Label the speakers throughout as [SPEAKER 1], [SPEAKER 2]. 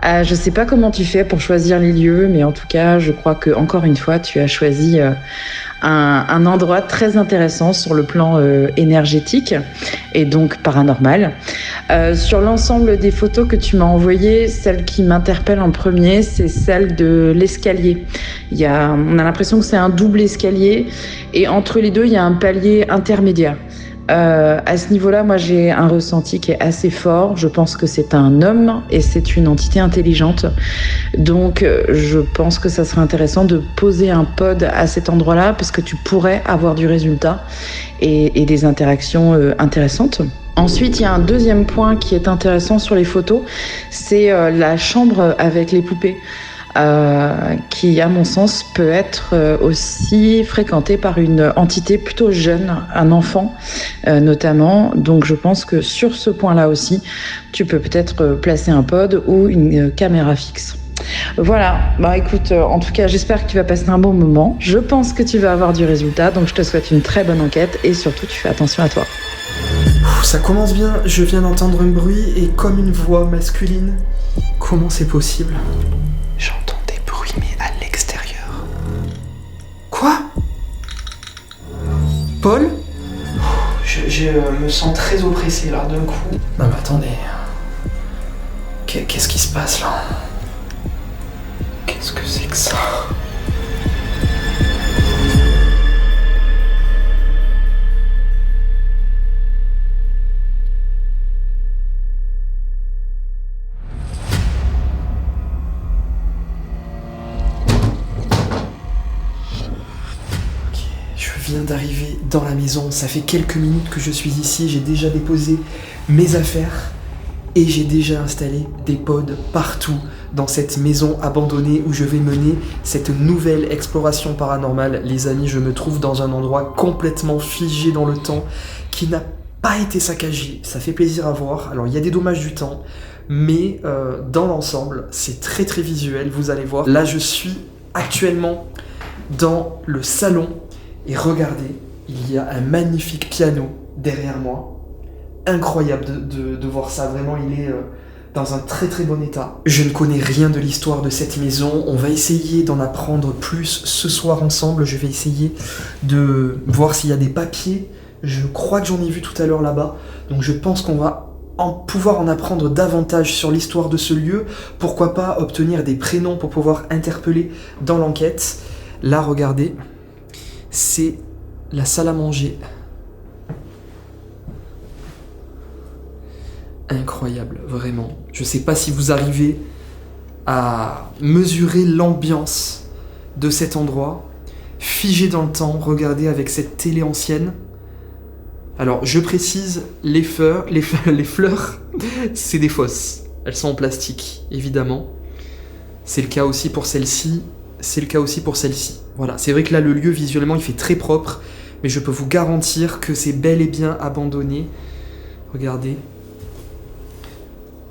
[SPEAKER 1] Je sais pas comment tu fais pour choisir les lieux, mais en tout cas, je crois que encore une fois, tu as choisi un endroit très intéressant sur le plan énergétique et donc paranormal. Sur l'ensemble des photos que tu m'as envoyées, celle qui m'interpelle en premier, c'est celle de l'escalier. On a l'impression que c'est un double escalier et entre les deux, il y a un palier intermédiaire. À ce niveau-là, moi j'ai un ressenti qui est assez fort. Je pense que c'est un homme et c'est une entité intelligente. Donc je pense que ça serait intéressant de poser un pod à cet endroit-là parce que tu pourrais avoir du résultat et des interactions intéressantes. Ensuite, il y a un deuxième point qui est intéressant sur les photos, c'est la chambre avec les poupées. Qui, à mon sens, peut être aussi fréquentée par une entité plutôt jeune, un enfant notamment. Donc je pense que sur ce point-là aussi, tu peux peut-être placer un pod ou une caméra fixe. Voilà, bah écoute, en tout cas, j'espère que tu vas passer un bon moment. Je pense que tu vas avoir du résultat, donc je te souhaite une très bonne enquête et surtout, tu fais attention à toi.
[SPEAKER 2] Ça commence bien, je viens d'entendre un bruit et comme une voix masculine. Comment c'est possible ? J'entends des bruits mais à l'extérieur. Quoi ? Paul ? Je me sens très oppressé là d'un coup. Non mais attendez. Qu'est-ce qui se passe là ? Qu'est-ce que c'est que ça ? Je viens d'arriver dans la maison, ça fait quelques minutes que je suis ici, j'ai déjà déposé mes affaires et j'ai déjà installé des pods partout dans cette maison abandonnée où je vais mener cette nouvelle exploration paranormale. Les amis, je me trouve dans un endroit complètement figé dans le temps qui n'a pas été saccagé, ça fait plaisir à voir. Alors il y a des dommages du temps, mais dans l'ensemble, c'est très très visuel, vous allez voir. Là je suis actuellement dans le salon. Et regardez, il y a un magnifique piano derrière moi. Incroyable de voir ça, vraiment il est dans un très très bon état. Je ne connais rien de l'histoire de cette maison, on va essayer d'en apprendre plus ce soir ensemble. Je vais essayer de voir s'il y a des papiers, je crois que j'en ai vu tout à l'heure là-bas. Donc je pense qu'on va pouvoir en apprendre davantage sur l'histoire de ce lieu. Pourquoi pas obtenir des prénoms pour pouvoir interpeller dans l'enquête. Là regardez. C'est la salle à manger. Incroyable, vraiment. Je sais pas si vous arrivez à mesurer l'ambiance de cet endroit. Figé dans le temps, regardez avec cette télé ancienne. Alors, je précise, les fleurs, c'est des fausses. Elles sont en plastique, évidemment. C'est le cas aussi pour celle-ci. C'est le cas aussi pour celle-ci. Voilà, c'est vrai que là, le lieu, visuellement, il fait très propre, mais je peux vous garantir que c'est bel et bien abandonné. Regardez.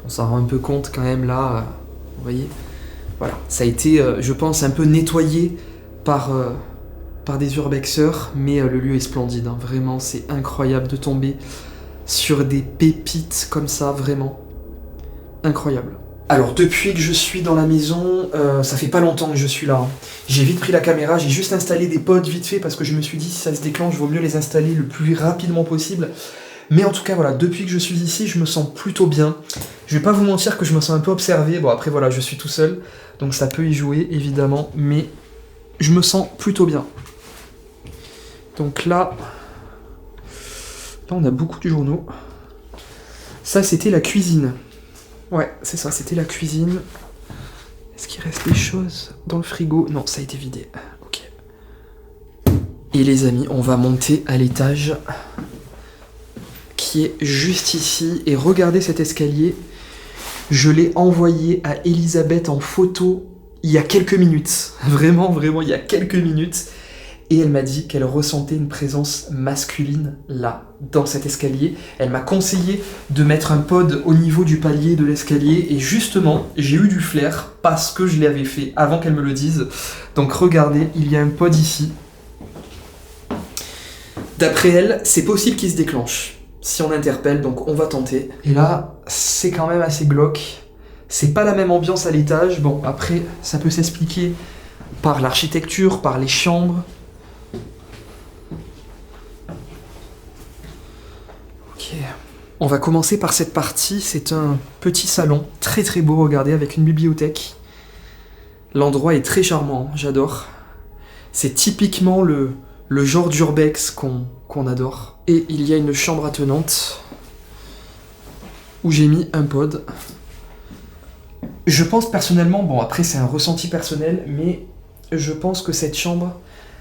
[SPEAKER 2] On s'en rend un peu compte quand même, là. Vous voyez ? Voilà, ça a été, je pense, un peu nettoyé par des urbexeurs, mais le lieu est splendide. Hein. Vraiment, c'est incroyable de tomber sur des pépites comme ça, vraiment. Incroyable. Alors depuis que je suis dans la maison, ça fait pas longtemps que je suis là. Hein. J'ai vite pris la caméra, j'ai juste installé des pods vite fait parce que je me suis dit si ça se déclenche, vaut mieux les installer le plus rapidement possible. Mais en tout cas voilà, depuis que je suis ici, je me sens plutôt bien. Je vais pas vous mentir que je me sens un peu observé. Bon après voilà, je suis tout seul, donc ça peut y jouer évidemment, mais je me sens plutôt bien. Donc là on a beaucoup de journaux. Ça c'était la cuisine. Ouais, c'est ça, c'était la cuisine. Est-ce qu'il reste des choses dans le frigo ? Non, ça a été vidé. Ok. Et les amis, on va monter à l'étage qui est juste ici. Et regardez cet escalier. Je l'ai envoyé à Elisabeth en photo il y a quelques minutes. Vraiment, vraiment, il y a quelques minutes. Et elle m'a dit qu'elle ressentait une présence masculine là, dans cet escalier. Elle m'a conseillé de mettre un pod au niveau du palier de l'escalier. Et justement, j'ai eu du flair parce que je l'avais fait avant qu'elle me le dise. Donc regardez, il y a un pod ici. D'après elle, c'est possible qu'il se déclenche si on interpelle, donc on va tenter. Et là, c'est quand même assez glauque. C'est pas la même ambiance à l'étage. Bon, après, ça peut s'expliquer par l'architecture, par les chambres. Ok. On va commencer par cette partie. C'est un petit salon, très très beau, regardez, avec une bibliothèque. L'endroit est très charmant, j'adore. C'est typiquement le genre d'urbex qu'on adore. Et il y a une chambre attenante où j'ai mis un pod. Je pense personnellement, bon après c'est un ressenti personnel, mais je pense que cette chambre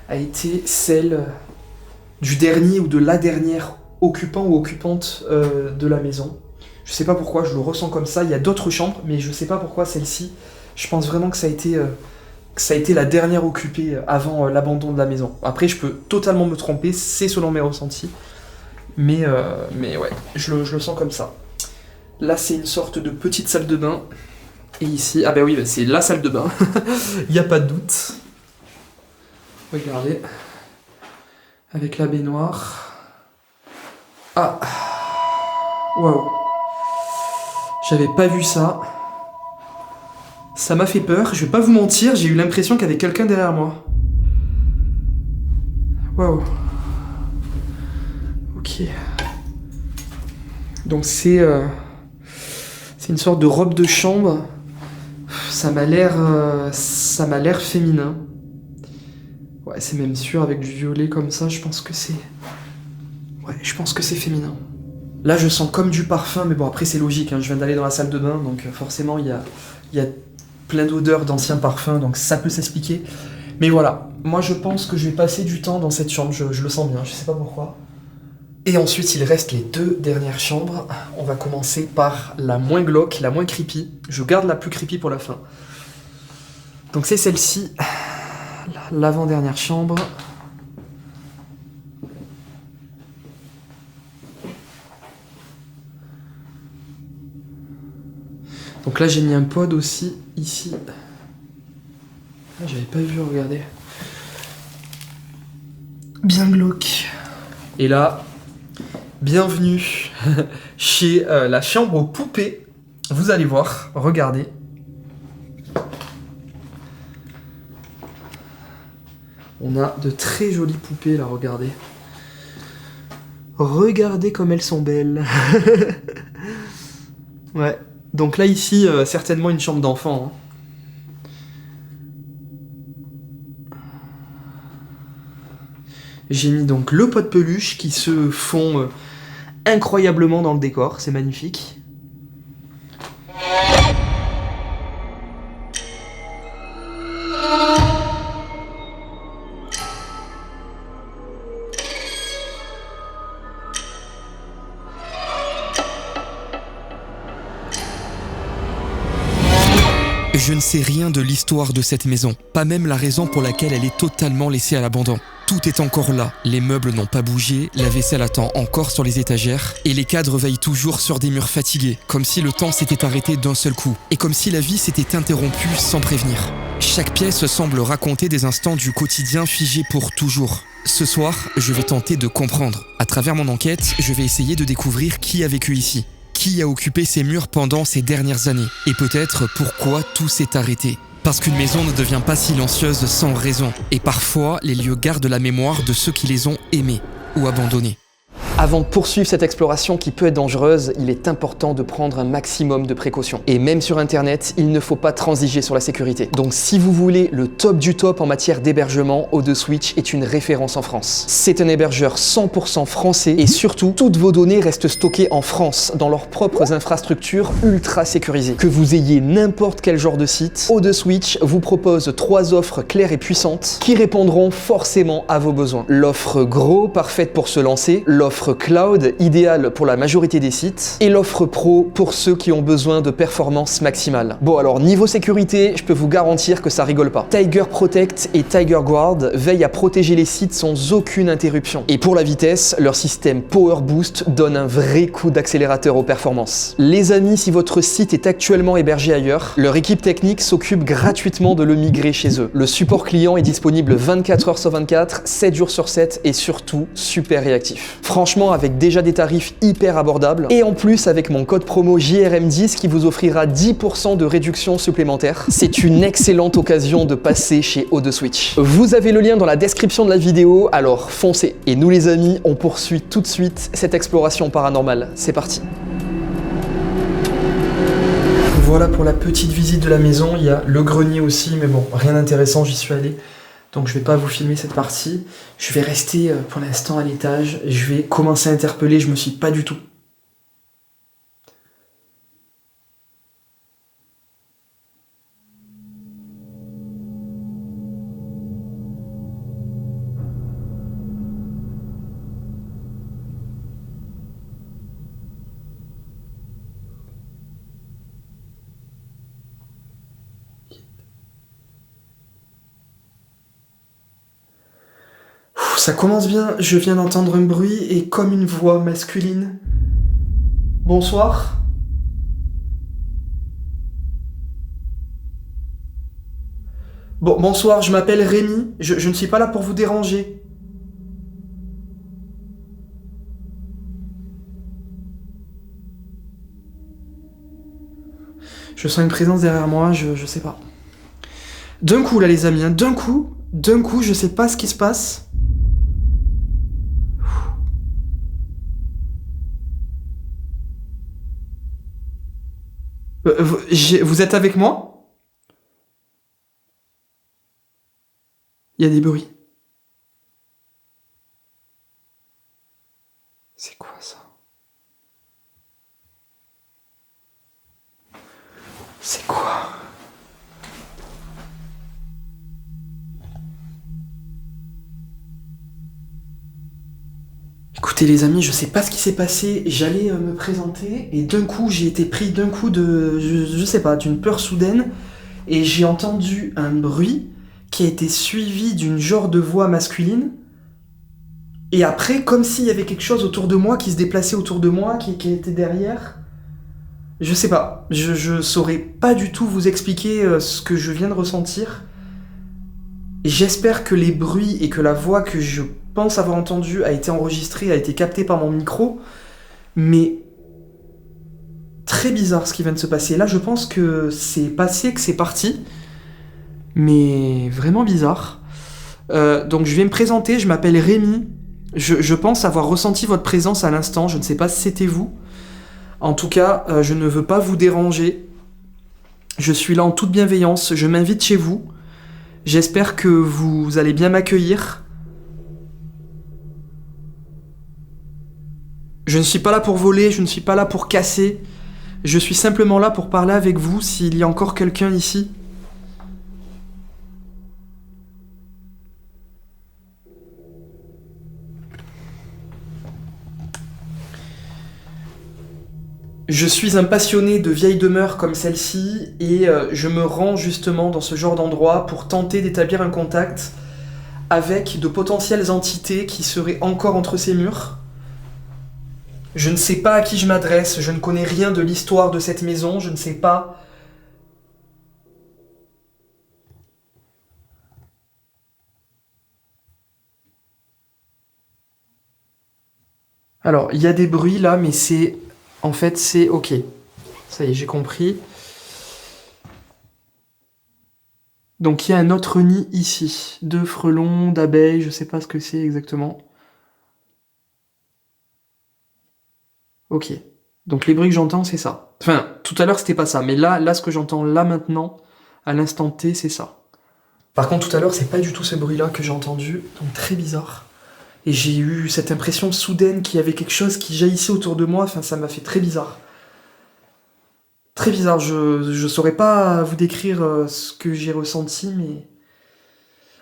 [SPEAKER 2] a été celle du dernier ou de la dernière occupant ou occupante de la maison. Je sais pas pourquoi, je le ressens comme ça. Il y a d'autres chambres, mais je sais pas pourquoi celle-ci. Je pense vraiment que ça a été la dernière occupée avant l'abandon de la maison. Après, je peux totalement me tromper, c'est selon mes ressentis. Mais ouais, je le sens comme ça. Là, c'est une sorte de petite salle de bain. Et ici, ah ben oui, c'est la salle de bain. Il n'y a pas de doute. Regardez. Avec la baignoire. Ah. Waouh. J'avais pas vu ça. Ça m'a fait peur, je vais pas vous mentir, j'ai eu l'impression qu'il y avait quelqu'un derrière moi. Waouh. Ok. Donc c'est une sorte de robe de chambre. Ça m'a l'air féminin. Ouais, c'est même sûr, avec du violet comme ça, je pense que c'est... Ouais, je pense que c'est féminin. Là, je sens comme du parfum, mais bon, après, c'est logique, hein, je viens d'aller dans la salle de bain, donc forcément, il y a plein d'odeurs d'anciens parfums, donc ça peut s'expliquer. Mais voilà, moi, je pense que je vais passer du temps dans cette chambre, je le sens bien, je sais pas pourquoi. Et ensuite, il reste les deux dernières chambres. On va commencer par la moins glauque, la moins creepy. Je garde la plus creepy pour la fin. Donc c'est celle-ci, l'avant-dernière chambre. Donc là, j'ai mis un pod aussi, ici. Ah, j'avais pas vu, regardez. Bien glauque. Et là... Bienvenue chez la chambre aux poupées. Vous allez voir, regardez. On a de très jolies poupées là, regardez. Regardez comme elles sont belles. Ouais, donc là ici, certainement une chambre d'enfant. Hein. J'ai mis donc le pot de peluche qui se fond incroyablement dans le décor, c'est magnifique.
[SPEAKER 3] Je ne sais rien de l'histoire de cette maison, pas même la raison pour laquelle elle est totalement laissée à l'abandon. Tout est encore là, les meubles n'ont pas bougé, la vaisselle attend encore sur les étagères, et les cadres veillent toujours sur des murs fatigués, comme si le temps s'était arrêté d'un seul coup, et comme si la vie s'était interrompue sans prévenir. Chaque pièce semble raconter des instants du quotidien figés pour toujours. Ce soir, je vais tenter de comprendre. À travers mon enquête, je vais essayer de découvrir qui a vécu ici. Qui a occupé ces murs pendant ces dernières années? Et peut-être pourquoi tout s'est arrêté? Parce qu'une maison ne devient pas silencieuse sans raison. Et parfois, les lieux gardent la mémoire de ceux qui les ont aimés ou abandonnés.
[SPEAKER 2] Avant de poursuivre cette exploration qui peut être dangereuse, il est important de prendre un maximum de précautions. Et même sur internet, il ne faut pas transiger sur la sécurité. Donc si vous voulez le top du top en matière d'hébergement, O2Switch est une référence en France. C'est un hébergeur 100% français et surtout, toutes vos données restent stockées en France, dans leurs propres infrastructures ultra sécurisées. Que vous ayez n'importe quel genre de site, O2Switch vous propose 3 offres claires et puissantes qui répondront forcément à vos besoins. L'offre gros, parfaite pour se lancer, l'offre cloud, idéale pour la majorité des sites, et l'offre pro pour ceux qui ont besoin de performance maximale. Bon alors niveau sécurité, je peux vous garantir que ça rigole pas. Tiger Protect et Tiger Guard veillent à protéger les sites sans aucune interruption. Et pour la vitesse, leur système Power Boost donne un vrai coup d'accélérateur aux performances. Les amis, si votre site est actuellement hébergé ailleurs, leur équipe technique s'occupe gratuitement de le migrer chez eux. Le support client est disponible 24 heures sur 24, 7 jours sur 7 et surtout super réactif. Franchement, franchement avec déjà des tarifs hyper abordables et en plus avec mon code promo JRM10 qui vous offrira 10% de réduction supplémentaire. C'est une excellente occasion de passer chez O2 Switch. Vous avez le lien dans la description de la vidéo, alors foncez. Et nous les amis, on poursuit tout de suite cette exploration paranormale. C'est parti. Voilà pour la petite visite de la maison, il y a le grenier aussi, mais bon, rien d'intéressant, j'y suis allé. Donc je vais pas vous filmer cette partie. Je vais rester pour l'instant à l'étage. Je vais commencer à interpeller, je me suis pas du tout. Ça commence bien, je viens d'entendre un bruit et comme une voix masculine. Bonsoir. Bonsoir, je m'appelle Rémi, je ne suis pas là pour vous déranger. Je sens une présence derrière moi, je sais pas. D'un coup là les amis, hein, d'un coup, je sais pas ce qui se passe. Vous êtes avec moi? Il y a des bruits. C'est quoi ça? C'est quoi? Écoutez les amis, je sais pas ce qui s'est passé, j'allais me présenter et d'un coup j'ai été pris d'un coup de, je sais pas, d'une peur soudaine et j'ai entendu un bruit qui a été suivi d'une genre de voix masculine et après comme s'il y avait quelque chose autour de moi qui se déplaçait autour de moi, qui était derrière. Je sais pas, je saurais pas du tout vous expliquer ce que je viens de ressentir. Et j'espère que les bruits et que la voix que je pense avoir entendue a été enregistrée, a été captée par mon micro. Mais très bizarre ce qui vient de se passer. Là, je pense que c'est passé, que c'est parti. Mais vraiment bizarre. Donc je vais me présenter, je m'appelle Rémi. Je pense avoir ressenti votre présence à l'instant. Je ne sais pas si c'était vous. En tout cas, je ne veux pas vous déranger. Je suis là en toute bienveillance. Je m'invite chez vous. J'espère que vous allez bien m'accueillir. Je ne suis pas là pour voler, je ne suis pas là pour casser. Je suis simplement là pour parler avec vous s'il y a encore quelqu'un ici. Je suis un passionné de vieilles demeures comme celle-ci et je me rends justement dans ce genre d'endroit pour tenter d'établir un contact avec de potentielles entités qui seraient encore entre ces murs. Je ne sais pas à qui je m'adresse, je ne connais rien de l'histoire de cette maison, je ne sais pas... Alors, il y a des bruits là, mais c'est... En fait, c'est ok. Ça y est, j'ai compris. Donc, il y a un autre nid ici. De frelons, d'abeilles, je sais pas ce que c'est exactement. Ok. Donc, les bruits que j'entends, c'est ça. Enfin, tout à l'heure, c'était pas ça. Mais là, ce que j'entends là maintenant, à l'instant T, c'est ça. Par contre, tout à l'heure, c'est pas du tout ce bruit-là que j'ai entendu. Donc, très bizarre. Et j'ai eu cette impression soudaine qu'il y avait quelque chose qui jaillissait autour de moi. Enfin, ça m'a fait très bizarre. Très bizarre. Je saurais pas vous décrire ce que j'ai ressenti, mais...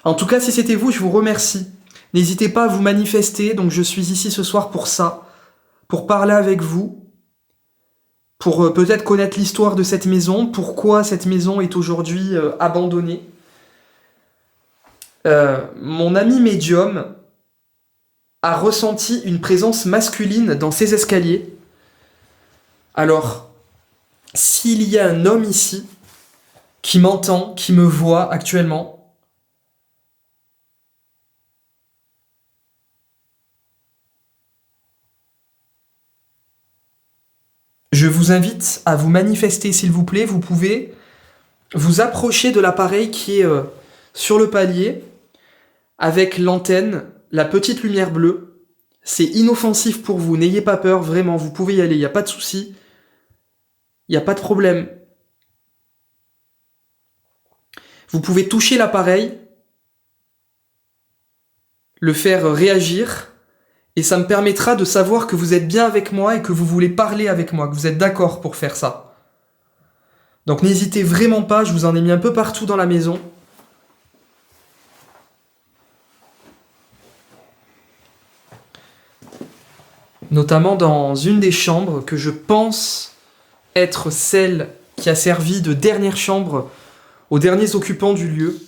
[SPEAKER 2] En tout cas, si c'était vous, je vous remercie. N'hésitez pas à vous manifester. Donc, je suis ici ce soir pour ça. Pour parler avec vous. Pour peut-être connaître l'histoire de cette maison. Pourquoi cette maison est aujourd'hui abandonnée. Mon ami médium a ressenti une présence masculine dans ces escaliers. Alors, s'il y a un homme ici qui m'entend, qui me voit actuellement, vous invite à vous manifester, s'il vous plaît. Vous pouvez vous approcher de l'appareil qui est sur le palier, avec l'antenne, la petite lumière bleue. C'est inoffensif pour vous, n'ayez pas peur, vraiment, vous pouvez y aller, il n'y a pas de souci, il n'y a pas de problème. Vous pouvez toucher l'appareil, le faire réagir, et ça me permettra de savoir que vous êtes bien avec moi et que vous voulez parler avec moi, que vous êtes d'accord pour faire ça. Donc n'hésitez vraiment pas, je vous en ai mis un peu partout dans la maison. Notamment dans une des chambres que je pense être celle qui a servi de dernière chambre aux derniers occupants du lieu.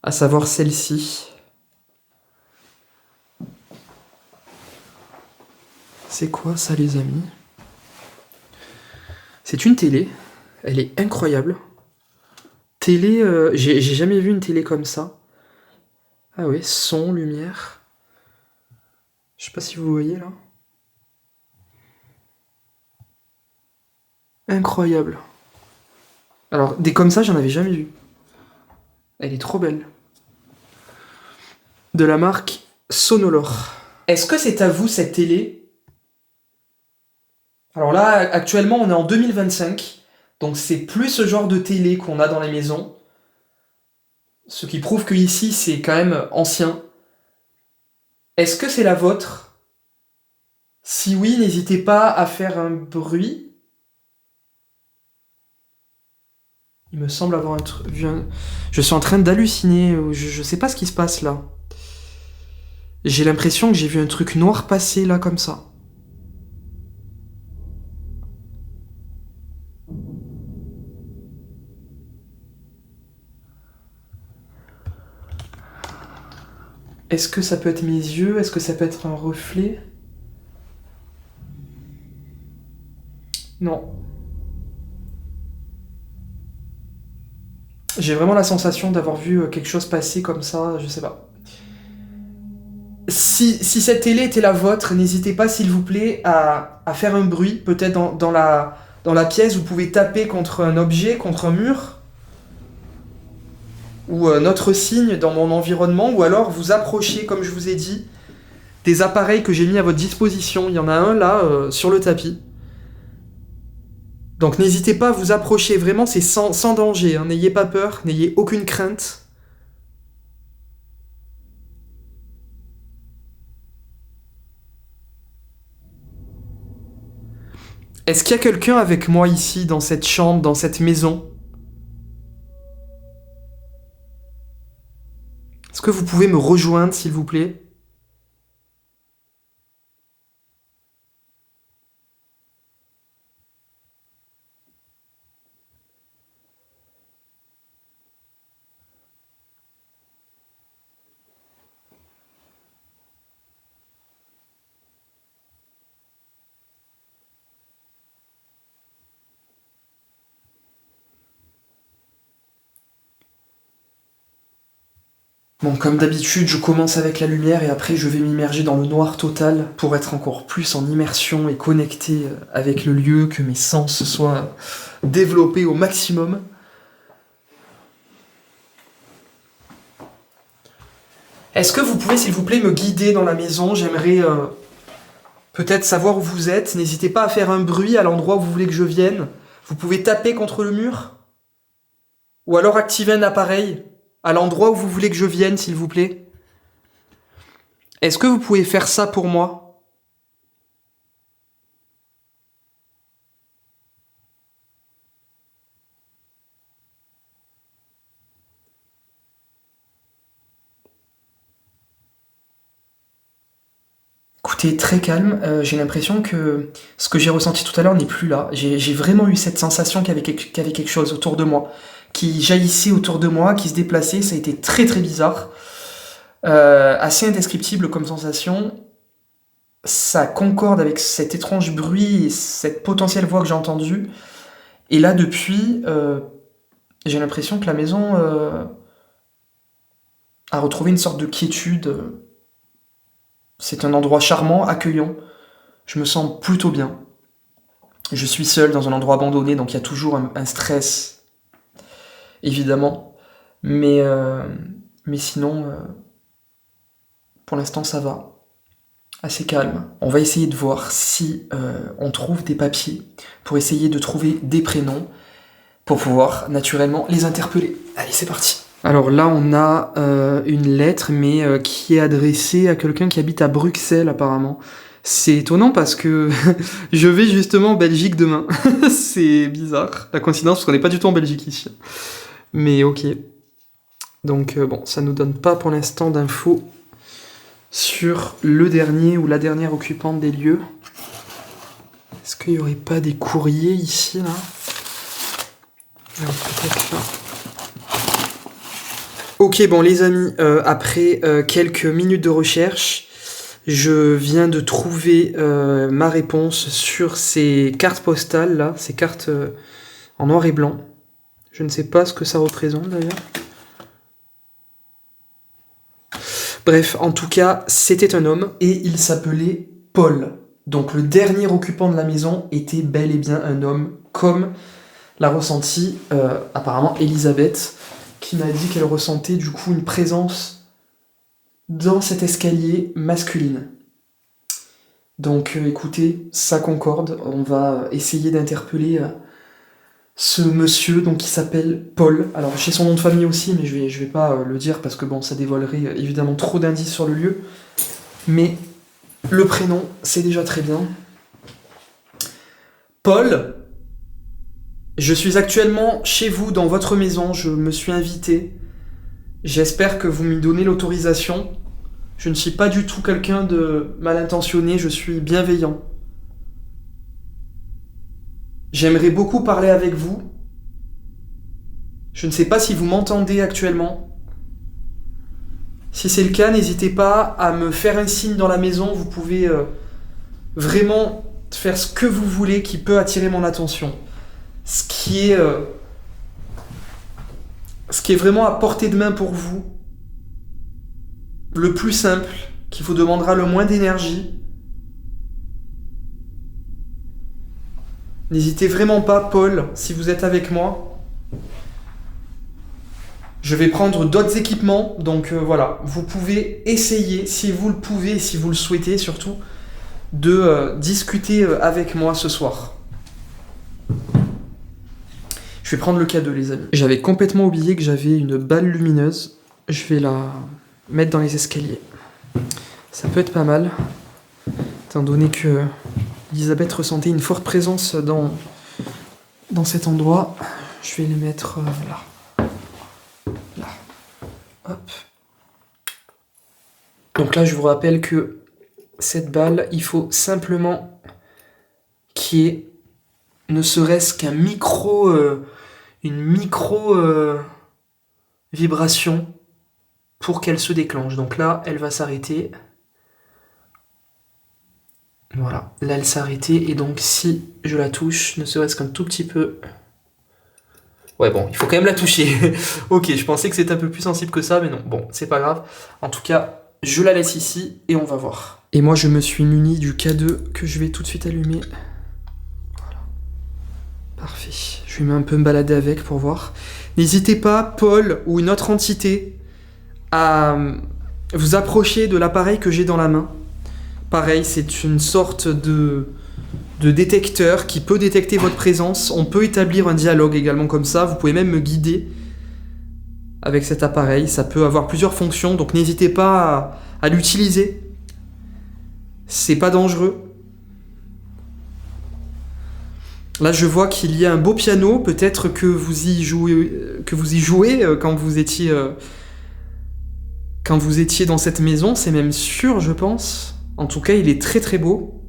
[SPEAKER 2] À savoir celle-ci. C'est quoi ça, les amis? C'est une télé. Elle est incroyable. Télé, j'ai jamais vu une télé comme ça. Ah ouais, son, lumière. Je sais pas si vous voyez là. Incroyable. Alors, des comme ça, j'en avais jamais vu. Elle est trop belle. De la marque Sonolor. Est-ce que c'est à vous cette télé? Alors là, actuellement, on est en 2025. Donc c'est plus ce genre de télé qu'on a dans les maisons. Ce qui prouve que ici, c'est quand même ancien. Est-ce que c'est la vôtre? Si oui, n'hésitez pas à faire un bruit. Il me semble avoir vu un... Je suis en train d'halluciner. Je sais pas ce qui se passe là. J'ai l'impression que j'ai vu un truc noir passer là comme ça. Est-ce que ça peut être mes yeux? Est-ce que ça peut être un reflet? Non. J'ai vraiment la sensation d'avoir vu quelque chose passer comme ça, je sais pas. Si cette télé était la vôtre, n'hésitez pas s'il vous plaît à faire un bruit, peut-être dans la pièce, vous pouvez taper contre un objet, contre un mur, ou un autre signe dans mon environnement, ou alors vous approchez, comme je vous ai dit, des appareils que j'ai mis à votre disposition. Il y en a un là, sur le tapis. Donc n'hésitez pas à vous approcher, vraiment c'est sans danger, hein. N'ayez pas peur, n'ayez aucune crainte. Est-ce qu'il y a quelqu'un avec moi ici, dans cette chambre, dans cette maison? Est-ce que vous pouvez me rejoindre, s'il vous plaît? Bon, comme d'habitude, je commence avec la lumière et après je vais m'immerger dans le noir total pour être encore plus en immersion et connecté avec le lieu, que mes sens soient développés au maximum. Est-ce que vous pouvez, s'il vous plaît, me guider dans la maison? J'aimerais peut-être savoir où vous êtes. N'hésitez pas à faire un bruit à l'endroit où vous voulez que je vienne. Vous pouvez taper contre le mur. Ou alors activer un appareil à l'endroit où vous voulez que je vienne, s'il vous plaît. Est-ce que vous pouvez faire ça pour moi? Écoutez, très calme, j'ai l'impression que ce que j'ai ressenti tout à l'heure n'est plus là. J'ai vraiment eu cette sensation qu'il y avait quelque chose autour de moi, qui jaillissait autour de moi, qui se déplaçait. Ça a été très très bizarre, assez indescriptible comme sensation. Ça concorde avec cet étrange bruit et cette potentielle voix que j'ai entendue. Et là, depuis, j'ai l'impression que la maison a retrouvé une sorte de quiétude. C'est un endroit charmant, accueillant. Je me sens plutôt bien. Je suis seul dans un endroit abandonné, donc il y a toujours un stress, évidemment. Mais sinon, pour l'instant, ça va. Assez calme. On va essayer de voir si on trouve des papiers pour essayer de trouver des prénoms pour pouvoir naturellement les interpeller. Allez, c'est parti. Alors là, on a une lettre, mais qui est adressée à quelqu'un qui habite à Bruxelles, apparemment. C'est étonnant parce que je vais justement en Belgique demain. C'est bizarre, la coïncidence, parce qu'on n'est pas du tout en Belgique ici. Mais ok. Donc bon, ça nous donne pas pour l'instant d'infos sur le dernier ou la dernière occupante des lieux. Est-ce qu'il n'y aurait pas des courriers ici, là? Alors, peut-être là. Ok, bon les amis, après quelques minutes de recherche, je viens de trouver ma réponse sur ces cartes postales, là, ces cartes en noir et blanc. Je ne sais pas ce que ça représente, d'ailleurs. Bref, en tout cas, c'était un homme et il s'appelait Paul. Donc le dernier occupant de la maison était bel et bien un homme, comme l'a ressenti apparemment Elisabeth, qui m'a dit qu'elle ressentait du coup une présence dans cet escalier masculine. Donc écoutez, ça concorde, on va essayer d'interpeller ce monsieur donc, qui s'appelle Paul. Alors j'ai son nom de famille aussi, mais je vais pas le dire parce que bon, ça dévoilerait évidemment trop d'indices sur le lieu. Mais le prénom, c'est déjà très bien. Paul, je suis actuellement chez vous dans votre maison, je me suis invité. J'espère que vous m'y donnez l'autorisation. Je ne suis pas du tout quelqu'un de mal intentionné, je suis bienveillant. J'aimerais beaucoup parler avec vous. Je ne sais pas si vous m'entendez actuellement. Si c'est le cas, n'hésitez pas à me faire un signe dans la maison. Vous pouvez vraiment faire ce que vous voulez qui peut attirer mon attention. Ce qui est vraiment à portée de main pour vous. Le plus simple, qui vous demandera le moins d'énergie. N'hésitez vraiment pas, Paul, si vous êtes avec moi. Je vais prendre d'autres équipements, donc voilà. Vous pouvez essayer, si vous le pouvez, si vous le souhaitez surtout, de discuter avec moi ce soir. Je vais prendre le cadeau, les amis. J'avais complètement oublié que j'avais une balle lumineuse. Je vais la mettre dans les escaliers. Ça peut être pas mal, étant donné que Elisabeth ressentait une forte présence dans cet endroit. Je vais les mettre là. Là. Hop. Donc là, je vous rappelle que cette balle, il faut simplement qu'il y ait ne serait-ce qu'un une micro vibration pour qu'elle se déclenche. Donc là, elle va s'arrêter. Voilà, là elle s'est arrêtée et donc si je la touche, ne serait-ce qu'un tout petit peu... Ouais bon, il faut quand même la toucher. Ok, je pensais que c'était un peu plus sensible que ça, mais non, bon, c'est pas grave. En tout cas, je la laisse ici et on va voir. Et moi je me suis muni du K2 que je vais tout de suite allumer. Voilà. Parfait, je vais un peu me balader avec pour voir. N'hésitez pas, Paul ou une autre entité, à vous approcher de l'appareil que j'ai dans la main. Pareil, c'est une sorte de détecteur qui peut détecter votre présence. On peut établir un dialogue également comme ça. Vous pouvez même me guider avec cet appareil. Ça peut avoir plusieurs fonctions, donc n'hésitez pas à l'utiliser. C'est pas dangereux. Là, je vois qu'il y a un beau piano. Peut-être que vous y jouez quand vous étiez dans cette maison. C'est même sûr, je pense. En tout cas, il est très très beau.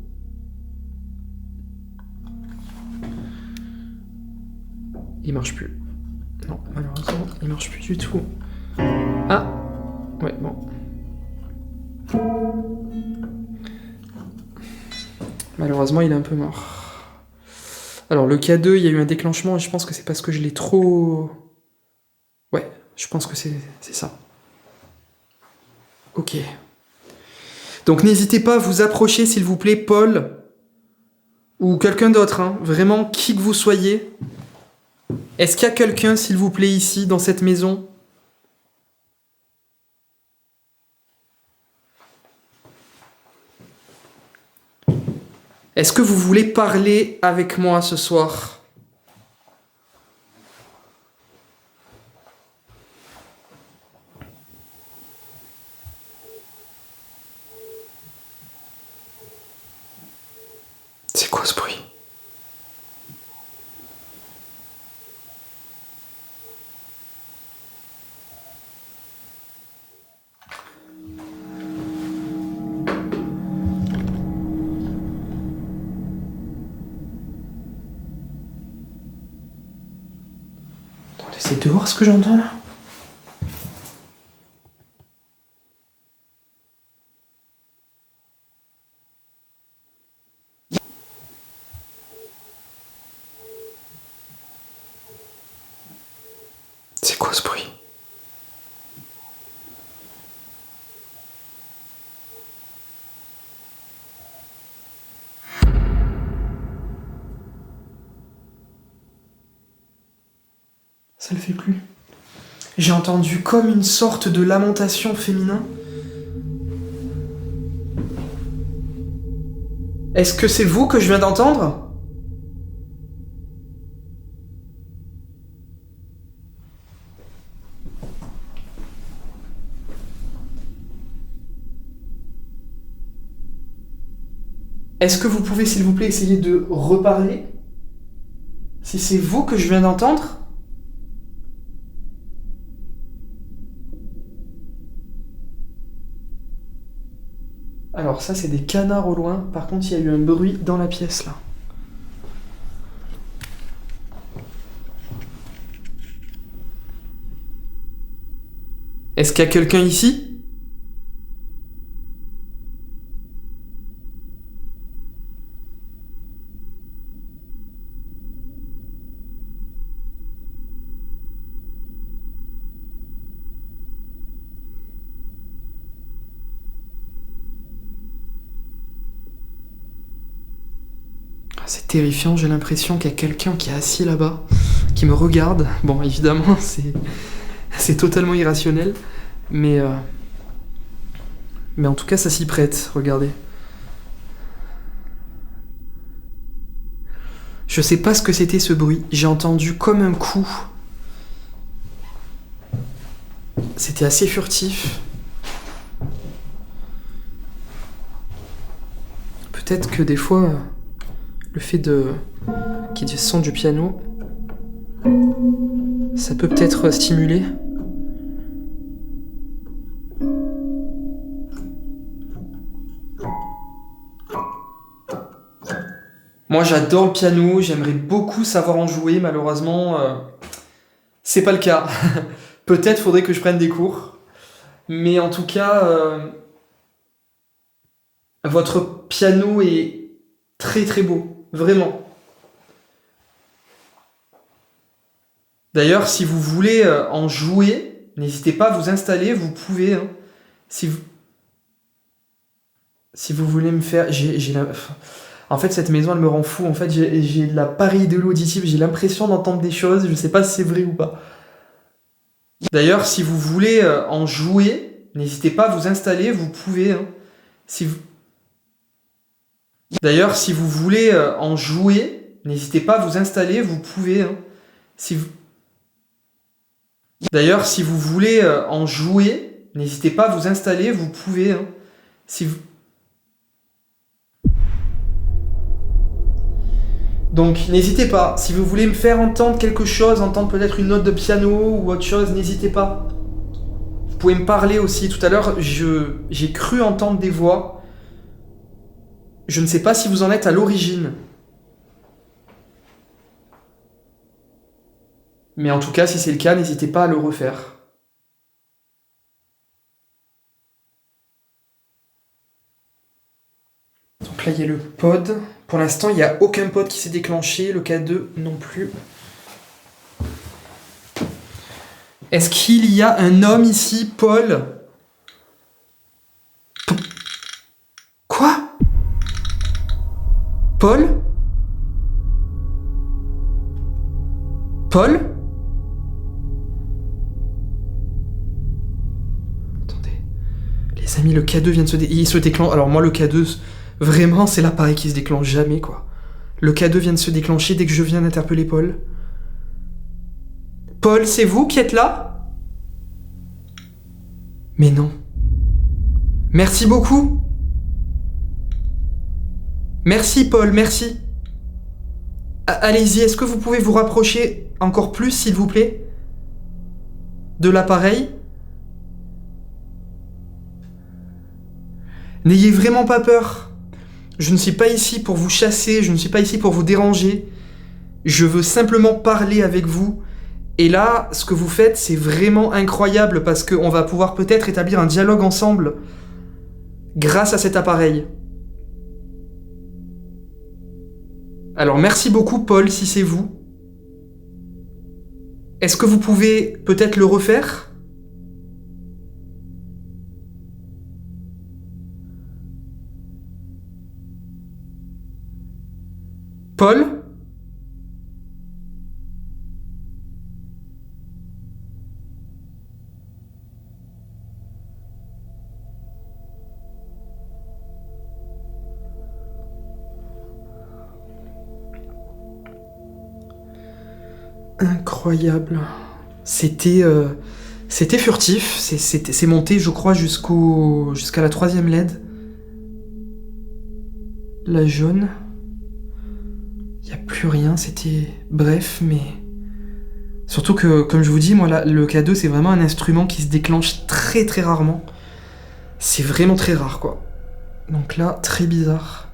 [SPEAKER 2] Il marche plus. Non, malheureusement, il marche plus du tout. Ah, ouais, bon. Malheureusement, il est un peu mort. Alors, le K2, il y a eu un déclenchement et je pense que c'est parce que je l'ai trop... Ouais, je pense que c'est ça. Ok. Donc n'hésitez pas à vous approcher, s'il vous plaît, Paul, ou quelqu'un d'autre, hein, vraiment qui que vous soyez. Est-ce qu'il y a quelqu'un, s'il vous plaît, ici, dans cette maison ? Est-ce que vous voulez parler avec moi ce soir ? C'est quoi ce bruit ? Attendez, c'est dehors ce que j'entends là ? C'est quoi ce bruit ? Ça le fait plus. J'ai entendu comme une sorte de lamentation féminin. Est-ce que c'est vous que je viens d'entendre ? Est-ce que vous pouvez, s'il vous plaît, essayer de reparler ? Si c'est vous que je viens d'entendre ? Alors ça, c'est des canards au loin. Par contre, il y a eu un bruit dans la pièce, là. Est-ce qu'il y a quelqu'un ici ? C'est terrifiant, j'ai l'impression qu'il y a quelqu'un qui est assis là-bas, qui me regarde. Bon, évidemment, c'est totalement irrationnel, mais en tout cas, ça s'y prête, regardez. Je sais pas ce que c'était ce bruit, j'ai entendu comme un coup. C'était assez furtif. Peut-être que des fois, le fait qu'il y ait du son du piano, ça peut peut-être stimuler. Moi j'adore le piano, j'aimerais beaucoup savoir en jouer, malheureusement c'est pas le cas. Peut-être faudrait que je prenne des cours, mais en tout cas votre piano est très très beau, vraiment. D'ailleurs, si vous voulez en jouer, n'hésitez pas à vous installer, vous pouvez. Hein. Si vous voulez me faire... En fait, cette maison, elle me rend fou. En fait, j'ai de la pareidolie auditive, j'ai l'impression d'entendre des choses, je sais pas si c'est vrai ou pas. D'ailleurs, si vous voulez en jouer, n'hésitez pas à vous installer, vous pouvez. Hein. D'ailleurs, si vous voulez en jouer, n'hésitez pas à vous installer, vous pouvez. Hein. D'ailleurs, si vous voulez en jouer, n'hésitez pas à vous installer, vous pouvez. Hein. Donc, n'hésitez pas. Si vous voulez me faire entendre quelque chose, entendre peut-être une note de piano ou autre chose, n'hésitez pas. Vous pouvez me parler aussi. Tout à l'heure, j'ai cru entendre des voix. Je ne sais pas si vous en êtes à l'origine. Mais en tout cas, si c'est le cas, n'hésitez pas à le refaire. Donc là, il y a le pod. Pour l'instant, il n'y a aucun pod qui s'est déclenché. Le K2 non plus. Est-ce qu'il y a un homme ici, Paul ? Paul? Paul? Attendez. Les amis, le K2 vient de il se déclenche. Alors moi, le K2, vraiment, c'est l'appareil qui se déclenche jamais, quoi. Le K2 vient de se déclencher dès que je viens d'interpeller Paul. Paul, c'est vous qui êtes là? Mais non. Merci beaucoup. Merci, Paul, merci. Allez-y, est-ce que vous pouvez vous rapprocher encore plus, s'il vous plaît, de l'appareil? N'ayez vraiment pas peur. Je ne suis pas ici pour vous chasser, je ne suis pas ici pour vous déranger. Je veux simplement parler avec vous. Et là, ce que vous faites, c'est vraiment incroyable parce qu'on va pouvoir peut-être établir un dialogue ensemble grâce à cet appareil. Alors merci beaucoup, Paul, si c'est vous. Est-ce que vous pouvez peut-être le refaire ? Paul ? Incroyable. C'était furtif. C'est monté, je crois, jusqu'à la 3e LED. La jaune. Il n'y a plus rien. C'était bref, mais... Surtout que, comme je vous dis, moi, le K2, c'est vraiment un instrument qui se déclenche très très rarement. C'est vraiment très rare, quoi. Donc là, très bizarre.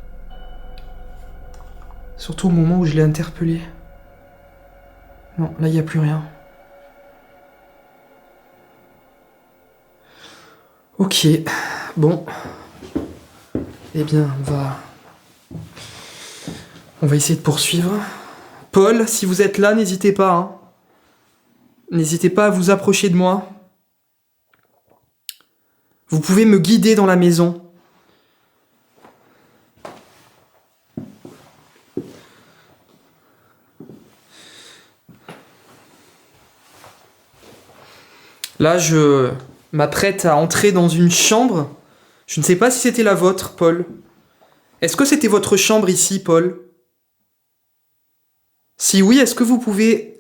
[SPEAKER 2] Surtout au moment où je l'ai interpellé. Non, là, il n'y a plus rien. Ok, bon. Eh bien, on va essayer de poursuivre. Paul, si vous êtes là, n'hésitez pas. Hein. N'hésitez pas à vous approcher de moi. Vous pouvez me guider dans la maison. Là, je m'apprête à entrer dans une chambre. Je ne sais pas si c'était la vôtre, Paul. Est-ce que c'était votre chambre ici, Paul ? Si oui, est-ce que vous pouvez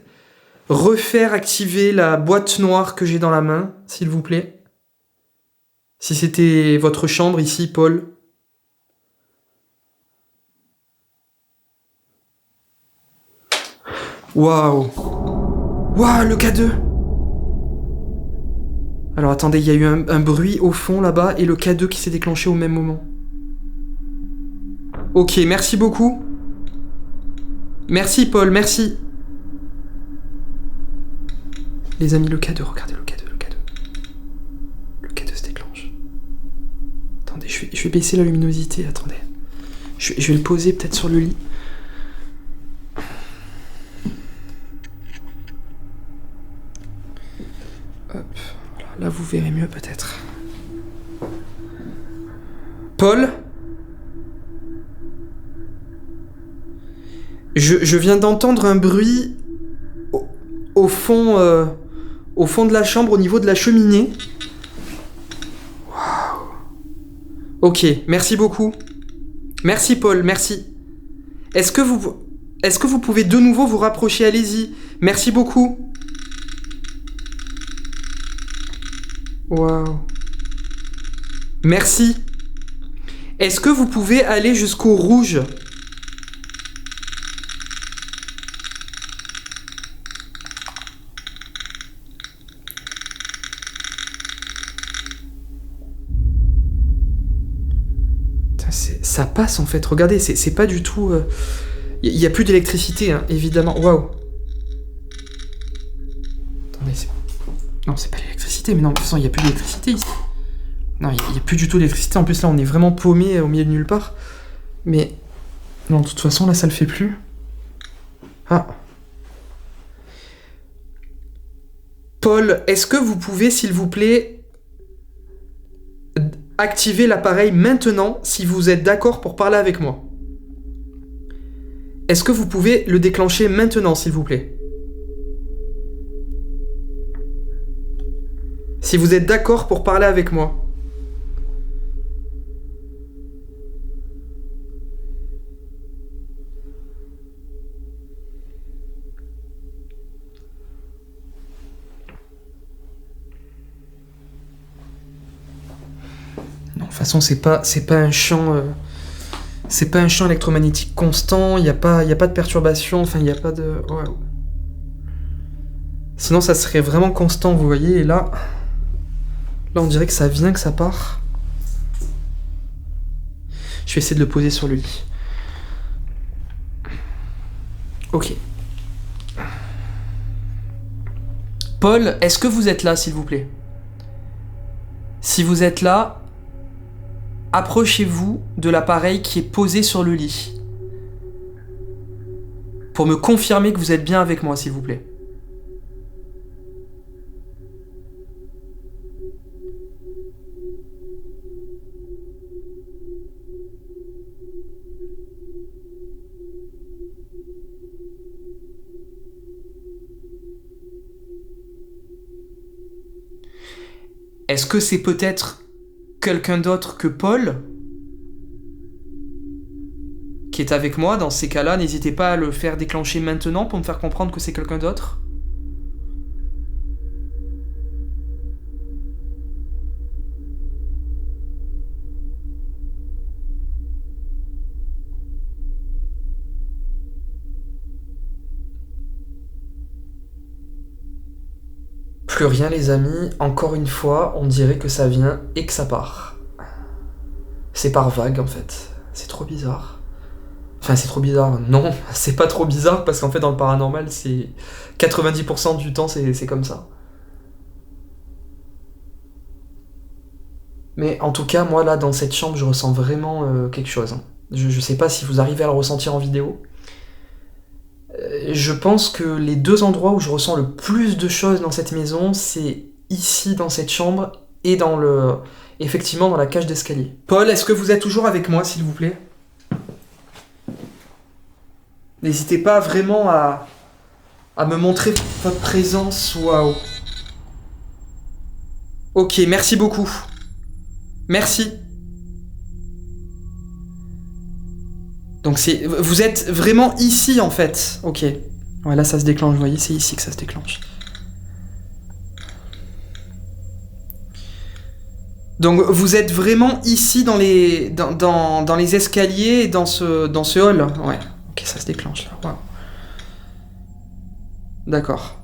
[SPEAKER 2] refaire activer la boîte noire que j'ai dans la main, s'il vous plaît ? Si c'était votre chambre ici, Paul. Waouh ! Waouh, le K2 ! Alors attendez, il y a eu un bruit au fond là-bas et le K2 qui s'est déclenché au même moment. Ok, merci beaucoup. Merci Paul, merci. Les amis, le K2, regardez le K2, le K2. Le K2 se déclenche. Attendez, je vais baisser la luminosité, attendez. Je vais le poser peut-être sur le lit. Hop. Là, vous verrez mieux, peut-être. Paul ? Je viens d'entendre un bruit au fond de la chambre, au niveau de la cheminée. Waouh. Ok, merci beaucoup. Merci, Paul, merci. Est-ce que vous pouvez de nouveau vous rapprocher ? Allez-y. Merci beaucoup. Waouh. Merci. Est-ce que vous pouvez aller jusqu'au rouge ? Ça passe en fait, regardez, c'est pas du tout... Il n'y a plus d'électricité, hein, évidemment. Waouh. Attendez, non, c'est pas l'électricité, mais non, de toute façon, il n'y a plus d'électricité ici. Non, il n'y a plus du tout d'électricité. En plus, là, on est vraiment paumé au milieu de nulle part. Mais... Non, de toute façon, là, ça le fait plus. Ah. Paul, est-ce que vous pouvez, s'il vous plaît, activer l'appareil maintenant, si vous êtes d'accord pour parler avec moi ? Est-ce que vous pouvez le déclencher maintenant, s'il vous plaît? Si vous êtes d'accord pour parler avec moi. Non, de toute façon, c'est pas un champ... c'est pas un champ électromagnétique constant, il n'y a pas de perturbation, enfin il n'y a pas de... Ouais. Sinon ça serait vraiment constant, vous voyez, et là on dirait que ça vient, que ça part. Je vais essayer de le poser sur le lit. Ok. Paul, est-ce que vous êtes là, s'il vous plaît? Si vous êtes là, approchez-vous de l'appareil qui est posé sur le lit. Pour me confirmer que vous êtes bien avec moi, s'il vous plaît. Est-ce que c'est peut-être quelqu'un d'autre que Paul qui est avec moi? Dans ces cas-là, n'hésitez pas à le faire déclencher maintenant pour me faire comprendre que c'est quelqu'un d'autre. Plus rien, les amis, encore une fois, on dirait que ça vient et que ça part. C'est par vague, en fait. C'est trop bizarre. Enfin, c'est trop bizarre. Non, c'est pas trop bizarre, parce qu'en fait, dans le paranormal, c'est 90% du temps, c'est comme ça. Mais en tout cas, moi, là, dans cette chambre, je ressens vraiment quelque chose. Je sais pas si vous arrivez à le ressentir en vidéo. Je pense que les deux endroits où je ressens le plus de choses dans cette maison, c'est ici, dans cette chambre, et effectivement, dans la cage d'escalier. Paul, est-ce que vous êtes toujours avec moi, s'il vous plaît? N'hésitez pas vraiment à me montrer votre présence. Waouh. Ok, merci beaucoup. Merci. Donc vous êtes vraiment ici en fait. Ok. Ouais, là ça se déclenche, vous voyez, c'est ici que ça se déclenche. Donc vous êtes vraiment ici dans les escaliers et dans ce hall. Ouais. Ok, ça se déclenche là. Wow. D'accord.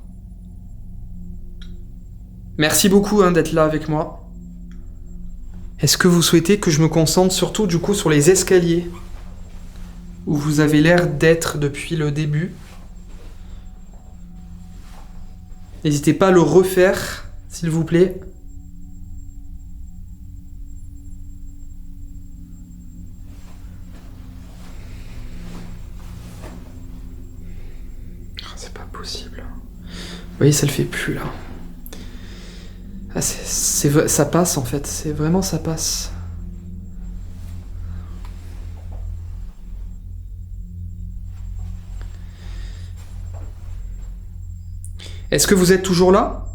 [SPEAKER 2] Merci beaucoup d'être là avec moi. Est-ce que vous souhaitez que je me concentre surtout du coup sur les escaliers où vous avez l'air d'être depuis le début? N'hésitez pas à le refaire, s'il vous plaît. C'est pas possible. Vous voyez, ça le fait plus là. Ah, ça passe en fait, c'est vraiment ça passe. Est-ce que vous êtes toujours là?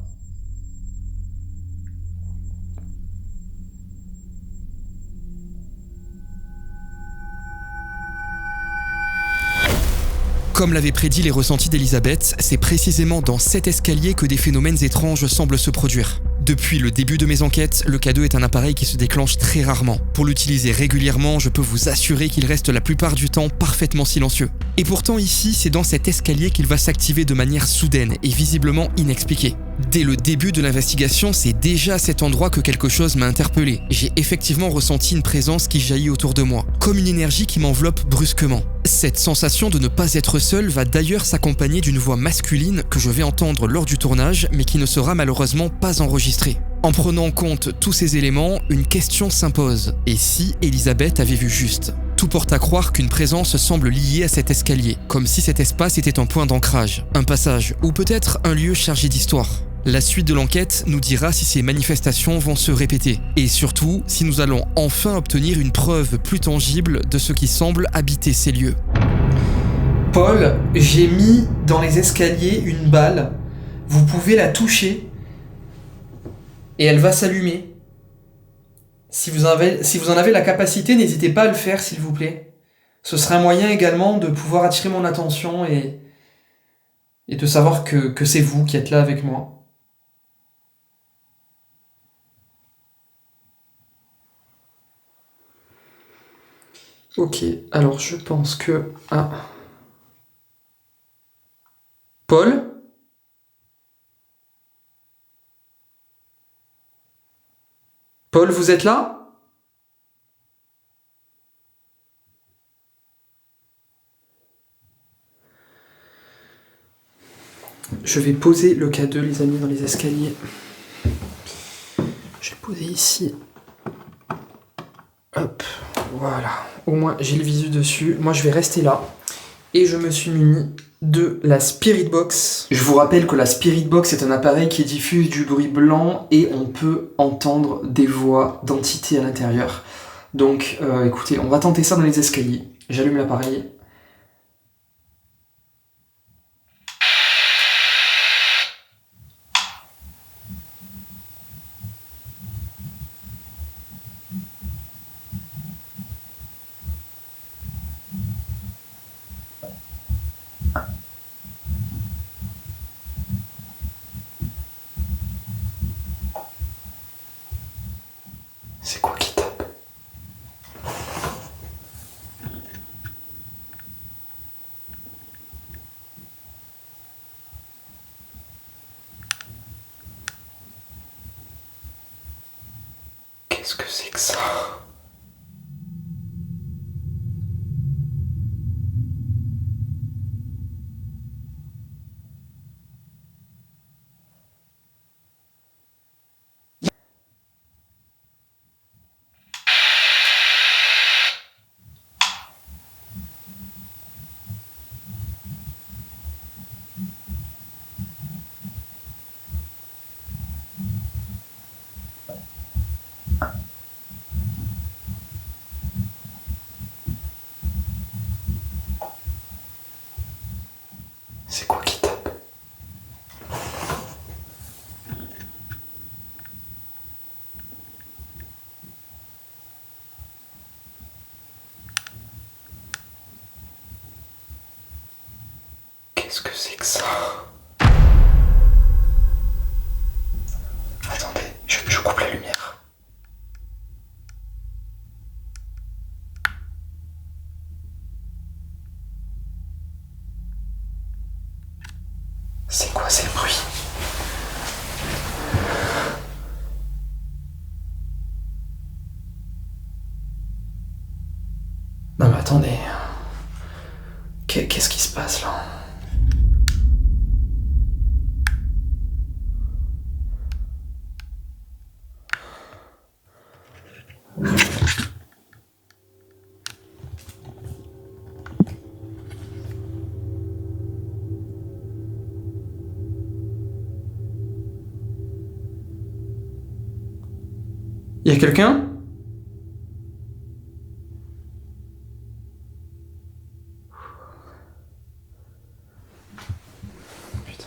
[SPEAKER 3] Comme l'avaient prédit les ressentis d'Elisabeth, c'est précisément dans cet escalier que des phénomènes étranges semblent se produire. Depuis le début de mes enquêtes, le K2 est un appareil qui se déclenche très rarement. Pour l'utiliser régulièrement, je peux vous assurer qu'il reste la plupart du temps parfaitement silencieux. Et pourtant ici, c'est dans cet escalier qu'il va s'activer de manière soudaine et visiblement inexpliquée. Dès le début de l'investigation, c'est déjà à cet endroit que quelque chose m'a interpellé. J'ai effectivement ressenti une présence qui jaillit autour de moi, comme une énergie qui m'enveloppe brusquement. Cette sensation de ne pas être seul va d'ailleurs s'accompagner d'une voix masculine que je vais entendre lors du tournage, mais qui ne sera malheureusement pas enregistrée. En prenant en compte tous ces éléments, une question s'impose. Et si Elisabeth avait vu juste ? Tout porte à croire qu'une présence semble liée à cet escalier, comme si cet espace était un point d'ancrage, un passage, ou peut-être un lieu chargé d'histoire. La suite de l'enquête nous dira si ces manifestations vont se répéter, et surtout si nous allons enfin obtenir une preuve plus tangible de ce qui semble habiter ces lieux.
[SPEAKER 2] Paul, j'ai mis dans les escaliers une balle. Vous pouvez la toucher et elle va s'allumer. Si vous en avez la capacité, n'hésitez pas à le faire, s'il vous plaît. Ce serait un moyen également de pouvoir attirer mon attention et de savoir que c'est vous qui êtes là avec moi. Ok, alors je pense que... Ah. Paul ? Paul, vous êtes là ? Je vais poser le K2, les amis, dans les escaliers. Je vais poser ici. Hop, voilà. Au moins, j'ai le visu dessus. Moi, je vais rester là. Et je me suis muni de la Spirit Box. Je vous rappelle que la Spirit Box est un appareil qui diffuse du bruit blanc et on peut entendre des voix d'entités à l'intérieur. Donc, écoutez, on va tenter ça dans les escaliers. J'allume l'appareil. C'est quoi qui tape ? Qu'est-ce que c'est que ça ? C'est quoi qui tape ? Qu'est-ce que c'est que ça ? Attendez, je coupe la lumière. C'est quoi ces bruits ? Non mais attendez. Qu'est-ce qui se passe là ? Y'a quelqu'un ? Putain.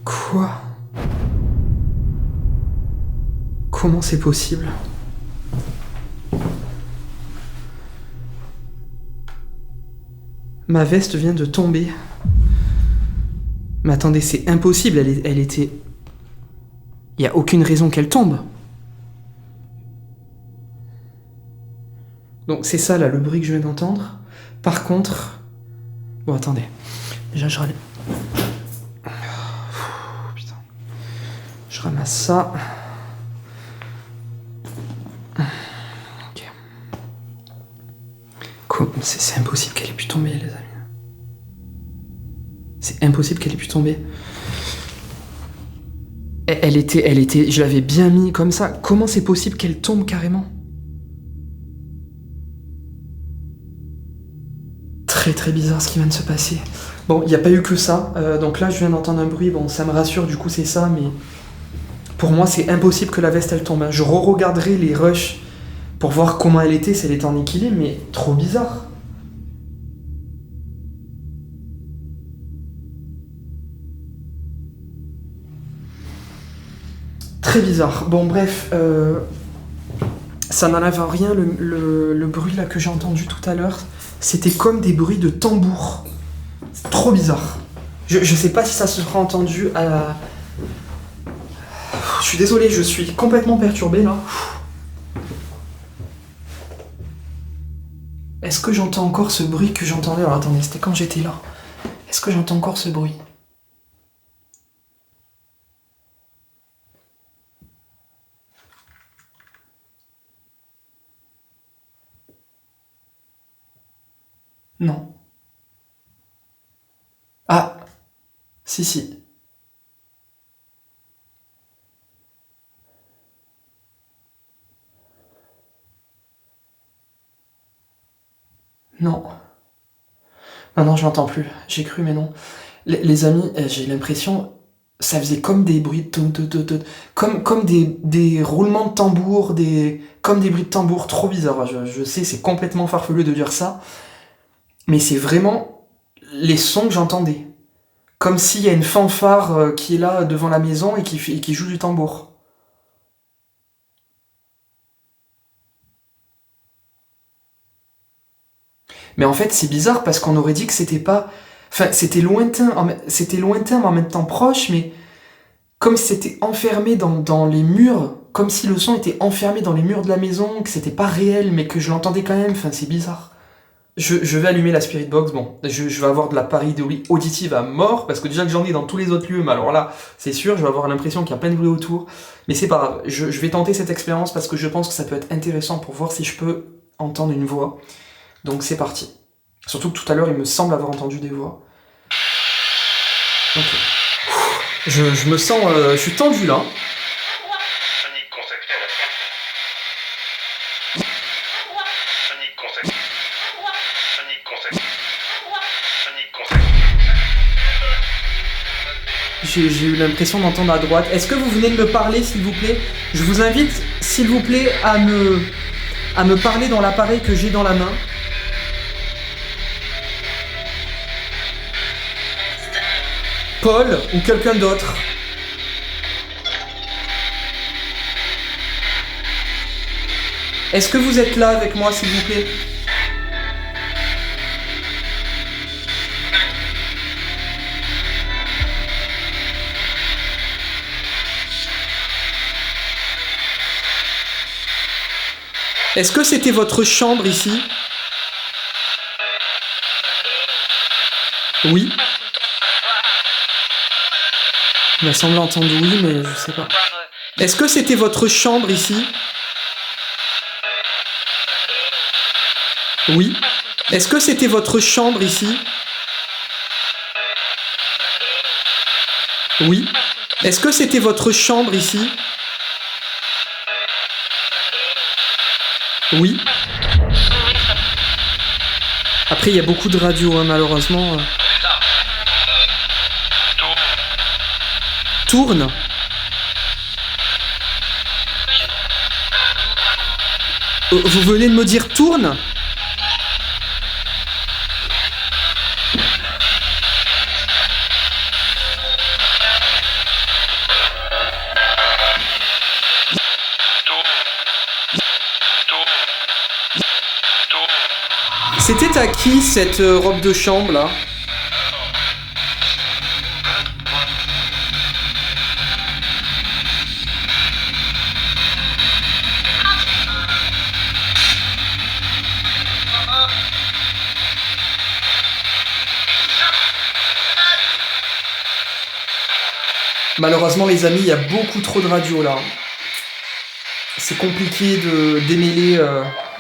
[SPEAKER 2] Quoi ? Comment c'est possible ? Ma veste vient de tomber. Mais attendez, c'est impossible, elle était... Il n'y a aucune raison qu'elle tombe. Donc c'est ça là, le bruit que je viens d'entendre. Par contre... Bon, attendez. Déjà, je rallume. Putain. Je ramasse ça. C'est impossible qu'elle ait pu tomber, les amis. C'est impossible qu'elle ait pu tomber. Elle était, je l'avais bien mis comme ça. Comment c'est possible qu'elle tombe carrément? Très très bizarre ce qui vient de se passer. Bon, il n'y a pas eu que ça. Donc là, je viens d'entendre un bruit. Bon, ça me rassure, du coup, c'est ça. Mais pour moi, c'est impossible que la veste, elle tombe. Je re-regarderai les rushs pour voir comment elle était, si elle était en équilibre. Mais trop bizarre. Très bizarre. Bon, bref. Ça n'enlève rien, le bruit là que j'ai entendu tout à l'heure. C'était comme des bruits de tambour. Trop bizarre. Je sais pas si ça se sera entendu à... Je suis désolé, je suis complètement perturbé là. Est-ce que j'entends encore ce bruit que j'entendais? Alors attendez, c'était quand j'étais là. Est-ce que j'entends encore ce bruit? Non. Ah, si. Non. Non, je l'entends plus. J'ai cru, mais non. Les amis, j'ai l'impression, ça faisait comme des bruits de... Comme des roulements de tambour, comme des bruits de tambour trop bizarres. Je sais, c'est complètement farfelu de dire ça, mais c'est vraiment les sons que j'entendais. Comme s'il y a une fanfare qui est là devant la maison et qui joue du tambour. Mais en fait, c'est bizarre parce qu'on aurait dit que c'était pas... Enfin, c'était lointain, mais en même temps proche, mais comme si c'était enfermé dans les murs, comme si le son était enfermé dans les murs de la maison, que c'était pas réel, mais que je l'entendais quand même. Enfin, c'est bizarre. Je vais allumer la Spirit Box. Bon, je vais avoir de la pareidolie auditive à mort, parce que déjà que j'en ai dans tous les autres lieux, mais alors là, c'est sûr, je vais avoir l'impression qu'il y a plein de bruit autour. Mais c'est pas grave, je vais tenter cette expérience parce que je pense que ça peut être intéressant pour voir si je peux entendre une voix. Donc c'est parti. Surtout que tout à l'heure, il me semble avoir entendu des voix. Ok. Je me sens... je suis tendu là. J'ai eu l'impression d'entendre à droite. Est-ce que vous venez de me parler, s'il vous plaît? Je vous invite, s'il vous plaît, à me parler dans l'appareil que j'ai dans la main. Paul ou quelqu'un d'autre. Est-ce que vous êtes là avec moi, s'il vous plaît? Est-ce que c'était votre chambre ici? Oui. Il m'a semblé entendre oui, mais je sais pas. Est-ce que c'était votre chambre ici? Oui. Est-ce que c'était votre chambre ici? Oui. Est-ce que c'était votre chambre ici? Oui. Après, il y a beaucoup de radios, hein, malheureusement. Tourne. Vous venez de me dire tourne? C'était à qui cette robe de chambre là? Malheureusement les amis, il y a beaucoup trop de radios là. C'est compliqué de démêler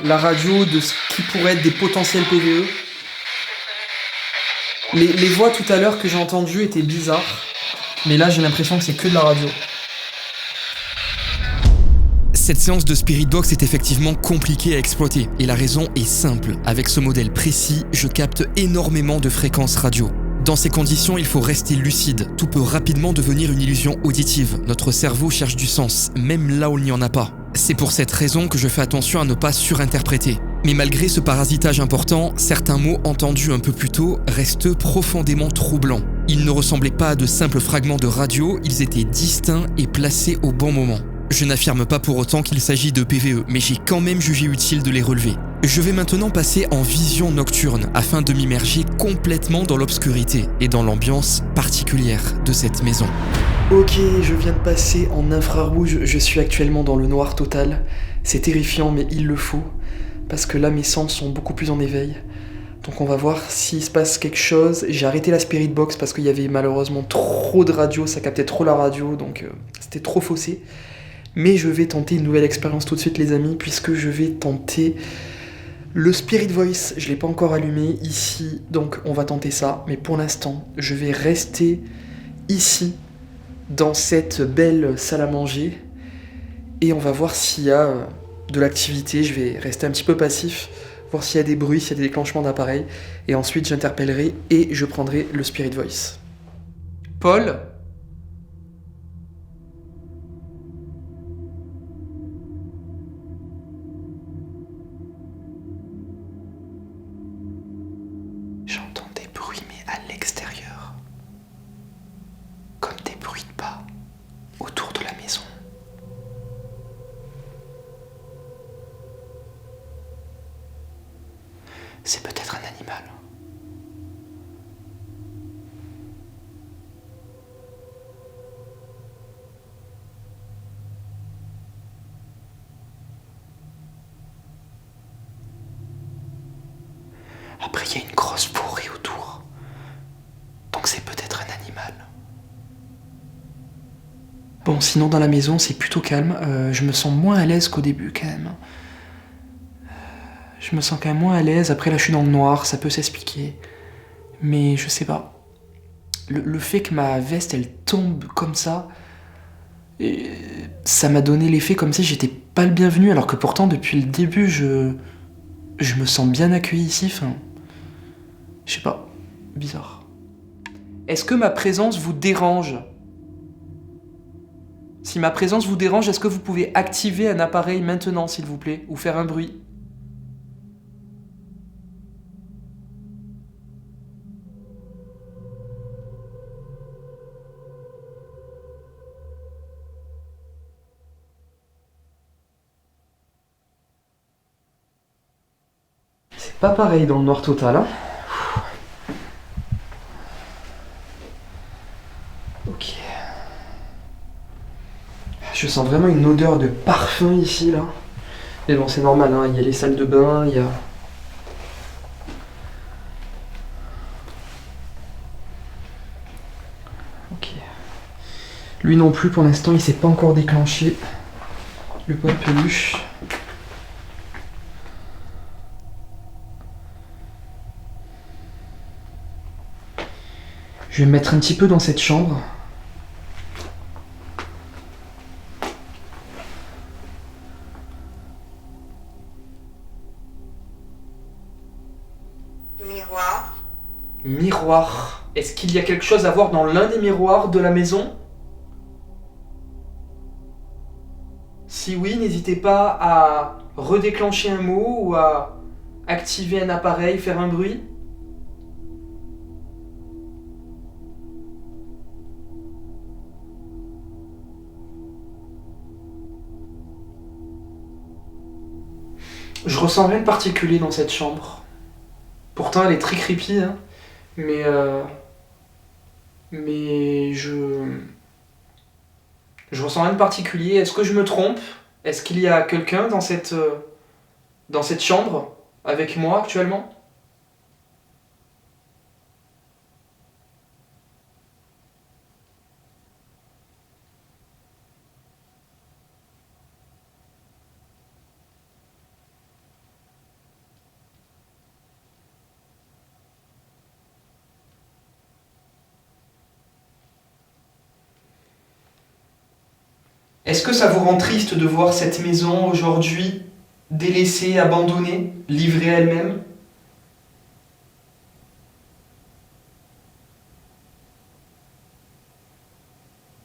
[SPEAKER 2] la radio de ce qui pourrait être des potentiels PVE. Les voix tout à l'heure que j'ai entendues étaient bizarres, mais là j'ai l'impression que c'est que de la radio.
[SPEAKER 3] Cette séance de Spirit Box est effectivement compliquée à exploiter, et la raison est simple. Avec ce modèle précis, je capte énormément de fréquences radio. Dans ces conditions, il faut rester lucide. Tout peut rapidement devenir une illusion auditive. Notre cerveau cherche du sens, même là où il n'y en a pas. C'est pour cette raison que je fais attention à ne pas surinterpréter. Mais malgré ce parasitage important, certains mots entendus un peu plus tôt restent profondément troublants. Ils ne ressemblaient pas à de simples fragments de radio, ils étaient distincts et placés au bon moment. Je n'affirme pas pour autant qu'il s'agit de PVE, mais j'ai quand même jugé utile de les relever. Je vais maintenant passer en vision nocturne afin de m'immerger complètement dans l'obscurité et dans l'ambiance particulière de cette maison.
[SPEAKER 2] Ok, je viens de passer en infrarouge, je suis actuellement dans le noir total. C'est terrifiant, mais il le faut, parce que là mes sens sont beaucoup plus en éveil. Donc on va voir s'il se passe quelque chose. J'ai arrêté la Spirit Box parce qu'il y avait malheureusement trop de radio, ça captait trop la radio, donc c'était trop faussé. Mais je vais tenter une nouvelle expérience tout de suite les amis, puisque je vais tenter le Spirit Voice. Je ne l'ai pas encore allumé ici, donc on va tenter ça. Mais pour l'instant, je vais rester ici, dans cette belle salle à manger. Et on va voir s'il y a de l'activité. Je vais rester un petit peu passif, voir s'il y a des bruits, s'il y a des déclenchements d'appareils. Et ensuite, j'interpellerai et je prendrai le Spirit Voice. Paul ? J'entends des bruits, mais à l'extérieur. Comme des bruits de pas autour de la maison. C'est peut-être un animal. Après, il y a une grosse forêt autour. Donc c'est peut-être un animal. Bon, sinon dans la maison, c'est plutôt calme. Je me sens moins à l'aise qu'au début, quand même. Je me sens quand même moins à l'aise. Après, là, je suis dans le noir, ça peut s'expliquer. Mais je sais pas. Le fait que ma veste, elle tombe comme ça, et ça m'a donné l'effet comme si j'étais pas le bienvenu, alors que pourtant, depuis le début, je me sens bien accueilli ici. Enfin, je sais pas. Bizarre. Est-ce que ma présence vous dérange ? Si ma présence vous dérange, est-ce que vous pouvez activer un appareil maintenant, s'il vous plaît, ou faire un bruit ? C'est pas pareil dans le noir total, hein. Ok. Je sens vraiment une odeur de parfum ici, là. Mais bon, c'est normal, hein. Il y a les salles de bain, il y a... Ok. Lui non plus, pour l'instant, il s'est pas encore déclenché. Le pot de peluche. Je vais me mettre un petit peu dans cette chambre.
[SPEAKER 4] Miroir.
[SPEAKER 2] Miroir. Est-ce qu'il y a quelque chose à voir dans l'un des miroirs de la maison ? Si oui, n'hésitez pas à redéclencher un mot ou à activer un appareil, faire un bruit. Je ressens rien de particulier dans cette chambre. Pourtant, elle est très creepy, hein. Mais je ressens rien de particulier. Est-ce que je me trompe ? Est-ce qu'il y a quelqu'un dans cette chambre avec moi actuellement ? Est-ce que ça vous rend triste de voir cette maison aujourd'hui délaissée, abandonnée, livrée à elle-même?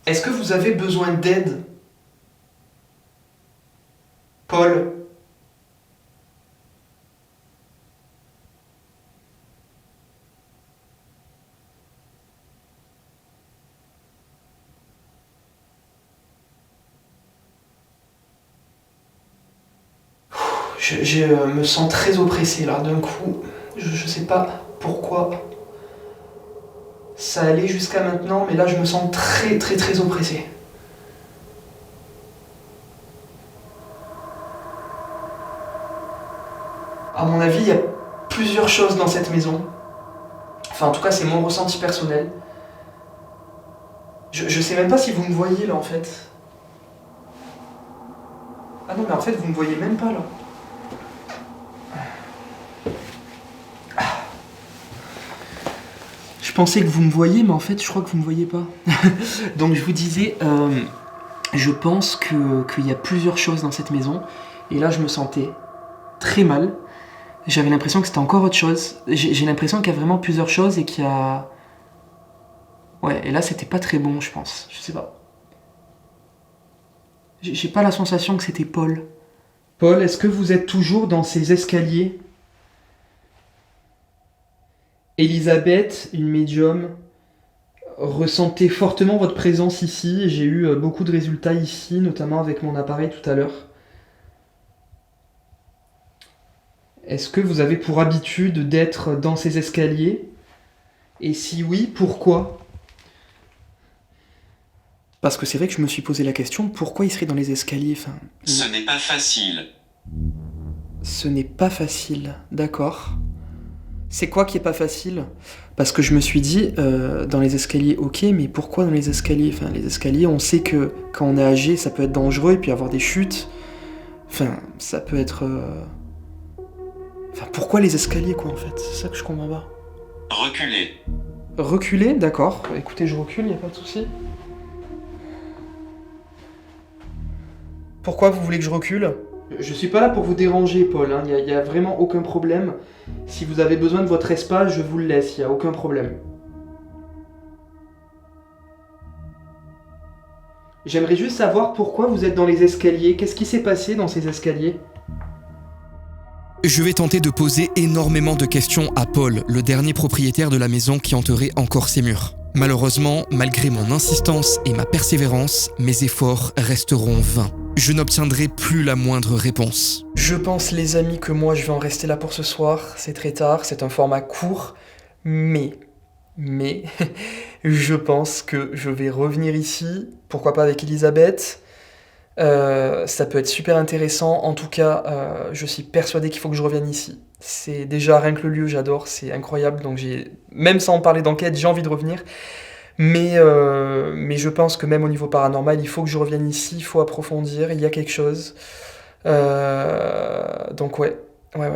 [SPEAKER 2] Est-ce que vous avez besoin d'aide? Paul? Je me sens très oppressé là d'un coup. Je sais pas pourquoi ça allait jusqu'à maintenant, mais là je me sens très très très oppressé. À mon avis, il y a plusieurs choses dans cette maison. Enfin, en tout cas, c'est mon ressenti personnel. Je sais même pas si vous me voyez là en fait. Ah non, mais en fait, vous me voyez même pas là. Je pensais que vous me voyiez, mais en fait, je crois que vous me voyez pas. Donc, je vous disais, je pense qu'il y a plusieurs choses dans cette maison. Et là, je me sentais très mal. J'avais l'impression que c'était encore autre chose. J'ai l'impression qu'il y a vraiment plusieurs choses et qu'il y a... Ouais, et là, c'était pas très bon, je pense. Je sais pas. J'ai pas la sensation que c'était Paul. Paul, est-ce que vous êtes toujours dans ces escaliers? Elisabeth, une médium, ressentait fortement votre présence ici. J'ai eu beaucoup de résultats ici, notamment avec mon appareil tout à l'heure. Est-ce que vous avez pour habitude d'être dans ces escaliers? Et si oui, pourquoi? Parce que c'est vrai que je me suis posé la question, pourquoi il serait dans les escaliers? Enfin,
[SPEAKER 4] Ce n'est pas facile.
[SPEAKER 2] Ce n'est pas facile, d'accord. C'est quoi qui est pas facile? Parce que je me suis dit, dans les escaliers, ok, mais pourquoi dans les escaliers? Enfin, les escaliers, on sait que quand on est âgé, ça peut être dangereux et puis avoir des chutes. Enfin, ça peut être... Enfin, pourquoi les escaliers, quoi, en fait? C'est ça que je comprends pas.
[SPEAKER 4] Reculer.
[SPEAKER 2] Reculer, d'accord. Écoutez, je recule, y a pas de souci. Pourquoi vous voulez que je recule? Je suis pas là pour vous déranger, Paul, hein. Y a vraiment aucun problème. Si vous avez besoin de votre espace, je vous le laisse, y a aucun problème. J'aimerais juste savoir pourquoi vous êtes dans les escaliers. Qu'est-ce qui s'est passé dans ces escaliers?
[SPEAKER 3] Je vais tenter de poser énormément de questions à Paul, le dernier propriétaire de la maison qui hanterait encore ses murs. Malheureusement, malgré mon insistance et ma persévérance, mes efforts resteront vains. Je n'obtiendrai plus la moindre réponse.
[SPEAKER 2] Je pense, les amis, que moi je vais en rester là pour ce soir. C'est très tard, c'est un format court, mais je pense que je vais revenir ici, pourquoi pas avec Elisabeth. Ça peut être super intéressant. En tout cas, je suis persuadé qu'il faut que je revienne ici. C'est déjà rien que le lieu, j'adore, c'est incroyable. Donc même sans parler d'enquête, j'ai envie de revenir. Mais je pense que même au niveau paranormal, il faut que je revienne ici, il faut approfondir, il y a quelque chose. Donc ouais,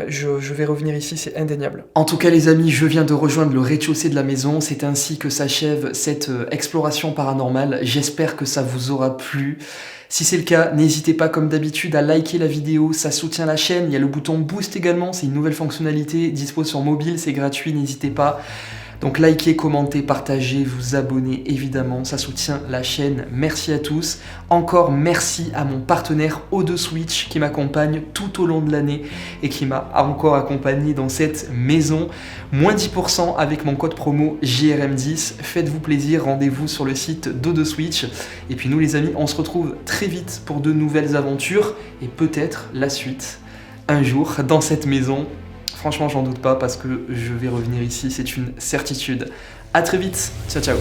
[SPEAKER 2] je vais revenir ici, c'est indéniable. En tout cas, les amis, je viens de rejoindre le rez-de-chaussée de la maison. C'est ainsi que s'achève cette exploration paranormale. J'espère que ça vous aura plu. Si c'est le cas, n'hésitez pas comme d'habitude à liker la vidéo, ça soutient la chaîne. Il y a le bouton boost également, c'est une nouvelle fonctionnalité, dispo sur mobile, c'est gratuit, n'hésitez pas. Donc likez, commentez, partagez, vous abonnez évidemment, ça soutient la chaîne. Merci à tous. Encore merci à mon partenaire O2Switch qui m'accompagne tout au long de l'année et qui m'a encore accompagné dans cette maison. Moins 10% avec mon code promo JRM10. Faites-vous plaisir, rendez-vous sur le site d'O2Switch. Et puis nous les amis, on se retrouve très vite pour de nouvelles aventures et peut-être la suite un jour dans cette maison. Franchement, j'en doute pas parce que je vais revenir ici, c'est une certitude. À très vite, ciao ciao.